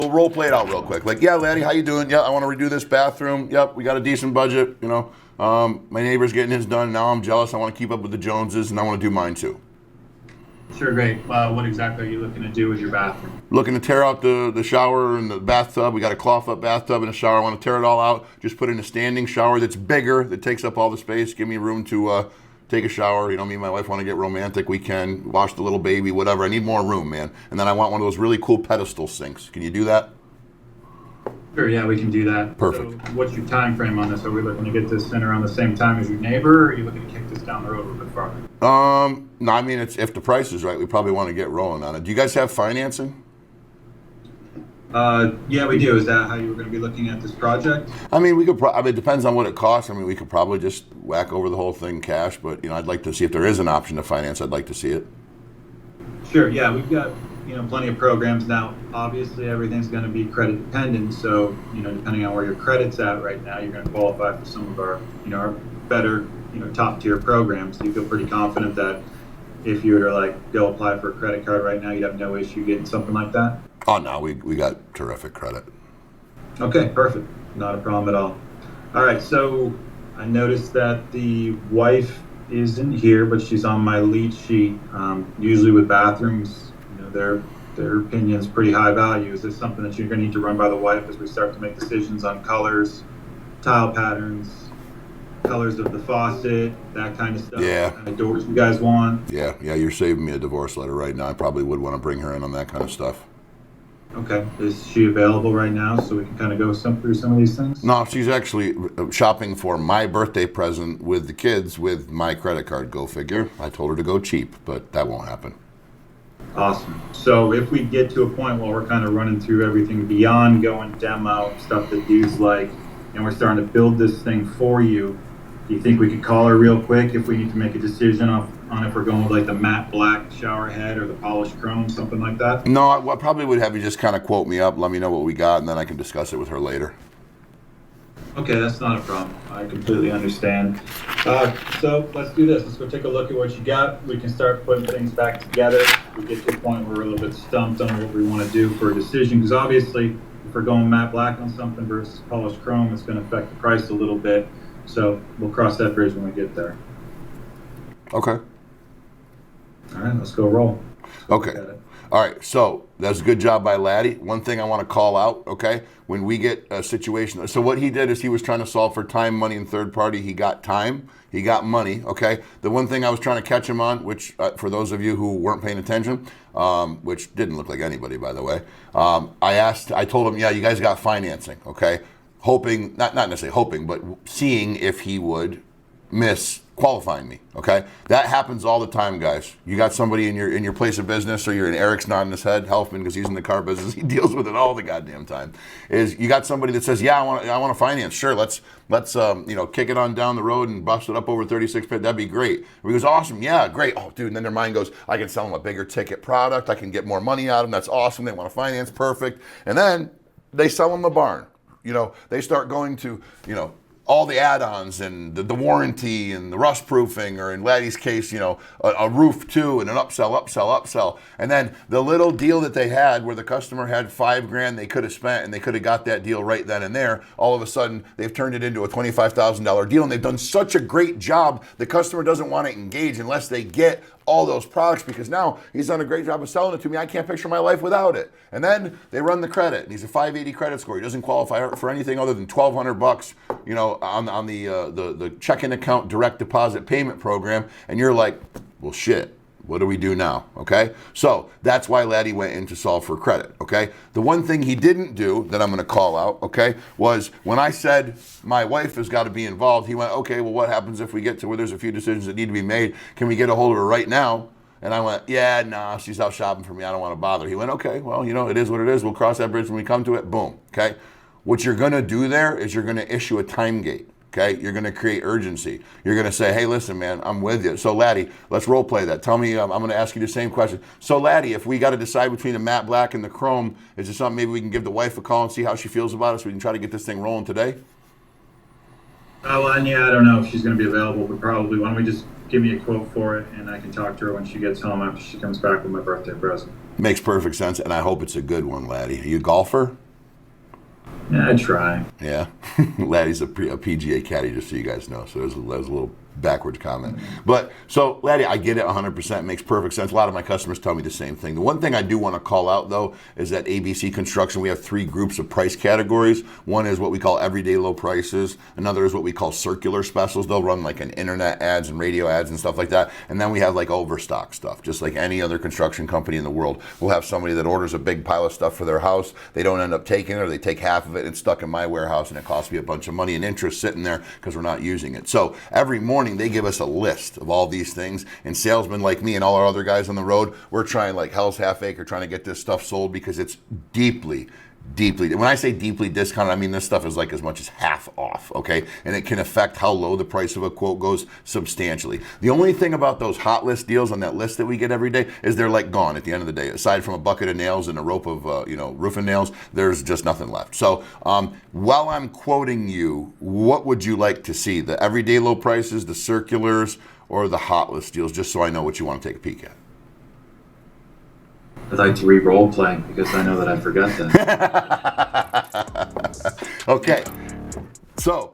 We'll role play it out real quick. Like, yeah, Laddie, how you doing? Yeah, I want to redo this bathroom. Yep, we got a decent budget. You know, my neighbor's getting his done. Now I'm jealous. I want to keep up with the Joneses, and I want to do mine too. Sure, great. What exactly are you looking to do with your bathroom? Looking to tear out the shower and the bathtub. We got a cloth up bathtub and a shower. I want to tear it all out. Just put in a standing shower that's bigger, that takes up all the space. Give me room to take a shower. You know, me and my wife want to get romantic. We can wash the little baby, whatever. I need more room, man. And then I want one of those really cool pedestal sinks. Can you do that? Sure, yeah, we can do that. Perfect. So what's your time frame on this? Are we looking to get this in around the same time as your neighbor, or are you looking to kick this down the road a little bit farther? No, I mean, if the price is right, we probably want to get rolling on it. Do you guys have financing? Yeah, we do. Is that how you were going to be looking at this project? I mean, we could. I mean, it depends on what it costs. I mean, we could probably just whack over the whole thing cash. But I'd like to see if there is an option to finance. I'd like to see it. Sure. Yeah, we've got plenty of programs now. Obviously, everything's going to be credit dependent. So depending on where your credit's at right now, you're going to qualify for some of our our better top tier programs. You feel pretty confident that if you were to go apply for a credit card right now, you'd have no issue getting something like that? Oh no, we got terrific credit. Okay, perfect. Not a problem at all. All right, so I noticed that the wife isn't here, but she's on my lead sheet. Usually with bathrooms, their opinion is pretty high value. Is this something that you're going to need to run by the wife as we start to make decisions on colors, tile patterns, colors of the faucet, that kind of stuff? Yeah. What kind of doors you guys want? Yeah, you're saving me a divorce letter right now. I probably would want to bring her in on that kind of stuff. Okay. Is she available right now so we can kind of go through some of these things? No, she's actually shopping for my birthday present with the kids with my credit card. Go figure. I told her to go cheap, but that won't happen. Awesome. So if we get to a point where we're kind of running through everything beyond going demo, stuff that dudes like, and we're starting to build this thing for you, do you think we could call her real quick if we need to make a decision on if we're going with the matte black shower head or the polished chrome, something like that? No, I probably would have you just kind of quote me up, let me know what we got, and then I can discuss it with her later. Okay, that's not a problem. I completely understand. So let's do this. Let's go take a look at what you got. We can start putting things back together. We get to a point where we're a little bit stumped on what we want to do for a decision, because obviously if we're going matte black on something versus polished chrome, it's going to affect the price a little bit. So we'll cross that bridge when we get there. Okay. All right, let's go roll. Okay. All right, so that's a good job by Laddie. One thing I want to call out, okay, when we get a situation, so what he did is he was trying to solve for time, money, and third party. He got time, he got money, okay? The one thing I was trying to catch him on, which for those of you who weren't paying attention, which didn't look like anybody, by the way, I told him, yeah, you guys got financing, okay? Hoping, not necessarily hoping, but seeing if he would miss qualifying me, okay? That happens all the time, guys. You got somebody in your place of business, or you're in Eric's nodding his head, Helfman, because he's in the car business. He deals with it all the goddamn time. Is you got somebody that says, yeah, I want to finance. Sure, let's kick it on down the road and bust it up over 36 pit. That'd be great. And he goes, awesome, yeah, great. Oh, dude, and then their mind goes, I can sell them a bigger ticket product. I can get more money out of them. That's awesome. They want to finance, perfect. And then they sell them the barn. They start going to, all the add-ons and the warranty and the rust proofing, or in Laddie's case, a roof too, and an upsell. And then the little deal that they had where the customer had $5,000 they could have spent and they could have got that deal right then and there. All of a sudden, they've turned it into a $25,000 deal, and they've done such a great job, the customer doesn't want to engage unless they get all those products, because now he's done a great job of selling it to me. I can't picture my life without it. And then they run the credit, and he's a 580 credit score. He doesn't qualify for anything other than $1,200, on the checking account direct deposit payment program. And you're like, well, shit. What do we do now? Okay, so that's why Laddie went in to solve for credit. Okay, the one thing he didn't do that I'm going to call out, okay, was when I said my wife has got to be involved. He went, okay, well, what happens if we get to where there's a few decisions that need to be made? Can we get a hold of her right now? And I went, yeah, nah, she's out shopping for me. I don't want to bother. He went, okay, well, it is what it is. We'll cross that bridge when we come to it. Boom. Okay, what you're going to do there is you're going to issue a time gate. Okay, you're going to create urgency. You're going to say, hey, listen, man, I'm with you. So, Laddie, let's role play that. Tell me, I'm going to ask you the same question. So, Laddie, if we got to decide between the matte black and the chrome, is there something maybe we can give the wife a call and see how she feels about it so we can try to get this thing rolling today? Well, and yeah, I don't know if she's going to be available, but probably why don't we just give me a quote for it, and I can talk to her when she gets home after she comes back with my birthday present. Makes perfect sense, and I hope it's a good one, Laddie. Are you a golfer? Yeah, I try. Yeah. Laddie's a PGA caddy, just so you guys know. So there's a little backwards comment. But so, Laddie, I get it 100%. It makes perfect sense. A lot of my customers tell me the same thing. The one thing I do want to call out, though, is that ABC Construction, we have 3 groups of price categories. One is what we call everyday low prices. Another is what we call circular specials. They'll run like an internet ads and radio ads and stuff like that. And then we have like overstock stuff, just like any other construction company in the world. We'll have somebody that orders a big pile of stuff for their house. They don't end up taking it, or they take half of it and it's stuck in my warehouse, and it costs me a bunch of money and interest sitting there because we're not using it. So every morning they give us a list of all these things, and salesmen like me and all our other guys on the road, we're trying like hell's half acre trying to get this stuff sold because it's deeply, when I say deeply discounted, I mean this stuff is like as much as half off, okay? And it can affect how low the price of a quote goes substantially. The only thing about those hot list deals on that list that we get every day is they're like gone at the end of the day. Aside from a bucket of nails and a rope of roofing nails, there's just nothing left. So while I'm quoting you, what would you like to see? The everyday low prices, the circulars, or the hot list deals, just so I know what you want to take a peek at? I'd like to re-role play because I know that I forgot that. Okay, so